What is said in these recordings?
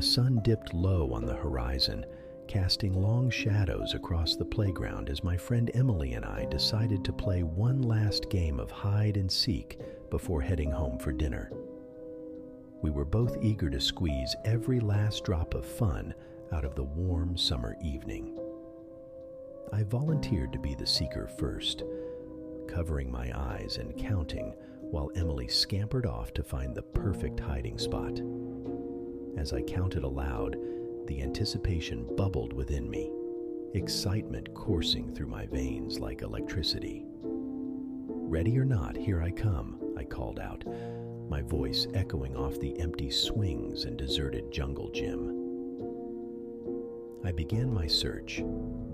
The sun dipped low on the horizon, casting long shadows across the playground as my friend Emily and I decided to play one last game of hide and seek before heading home for dinner. We were both eager to squeeze every last drop of fun out of the warm summer evening. I volunteered to be the seeker first, covering my eyes and counting while Emily scampered off to find the perfect hiding spot. As I counted aloud, the anticipation bubbled within me, excitement coursing through my veins like electricity. "Ready or not, here I come," I called out, my voice echoing off the empty swings and deserted jungle gym. I began my search,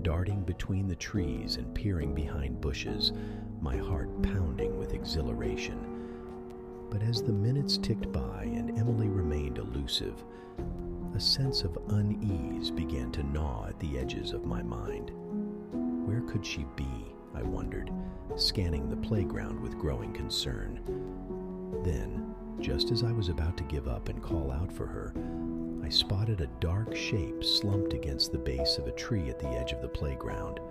darting between the trees and peering behind bushes, my heart pounding with exhilaration. But as the minutes ticked by and Emily remained elusive, a sense of unease began to gnaw at the edges of my mind. Where could she be, I wondered, scanning the playground with growing concern. Then, just as I was about to give up and call out for her, I spotted a dark shape slumped against the base of a tree at the edge of the playground.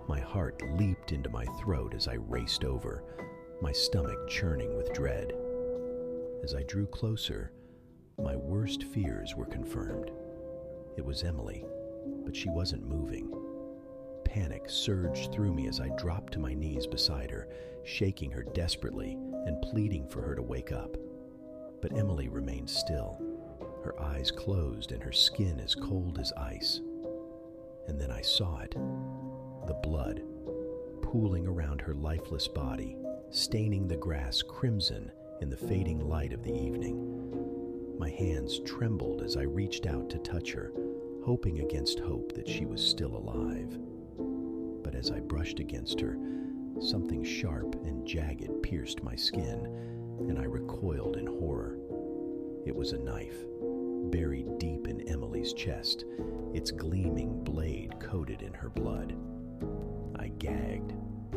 My heart leaped into my throat as I raced over, my stomach churning with dread. As I drew closer, my worst fears were confirmed. It was Emily, but she wasn't moving. Panic surged through me as I dropped to my knees beside her, shaking her desperately and pleading for her to wake up. But Emily remained still, her eyes closed and her skin as cold as ice. And then I saw it, the blood, pooling around her lifeless body, staining the grass crimson in the fading light of the evening. My hands trembled as I reached out to touch her, hoping against hope that she was still alive. But as I brushed against her, something sharp and jagged pierced my skin, and I recoiled in horror. It was a knife, buried deep in Emily's chest, its gleaming blade coated in her blood. I gagged,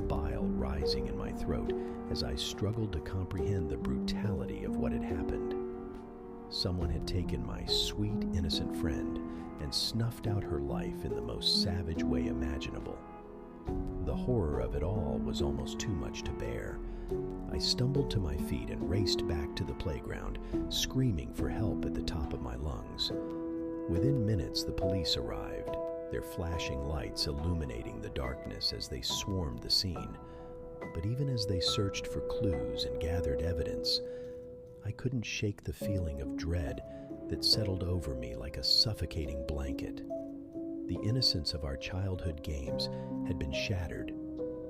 bile rising in my throat as I struggled to comprehend the brutality of what had happened. Someone had taken my sweet, innocent friend and snuffed out her life in the most savage way imaginable. The horror of it all was almost too much to bear. I stumbled to my feet and raced back to the playground, screaming for help at the top of my lungs. Within minutes, the police arrived, their flashing lights illuminating the darkness as they swarmed the scene. But even as they searched for clues and gathered evidence, I couldn't shake the feeling of dread that settled over me like a suffocating blanket. The innocence of our childhood games had been shattered,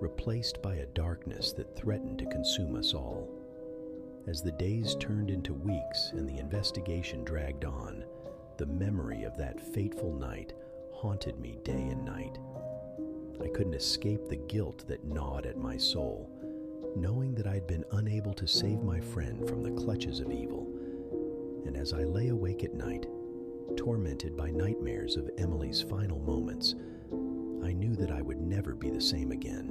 replaced by a darkness that threatened to consume us all. As the days turned into weeks and the investigation dragged on, the memory of that fateful night haunted me day and night. I couldn't escape the guilt that gnawed at my soul, knowing that I'd been unable to save my friend from the clutches of evil. And as I lay awake at night, tormented by nightmares of Emily's final moments, I knew that I would never be the same again.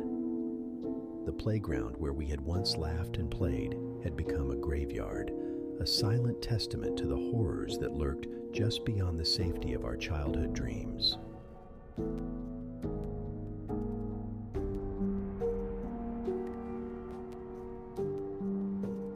The playground where we had once laughed and played had become a graveyard, a silent testament to the horrors that lurked just beyond the safety of our childhood dreams.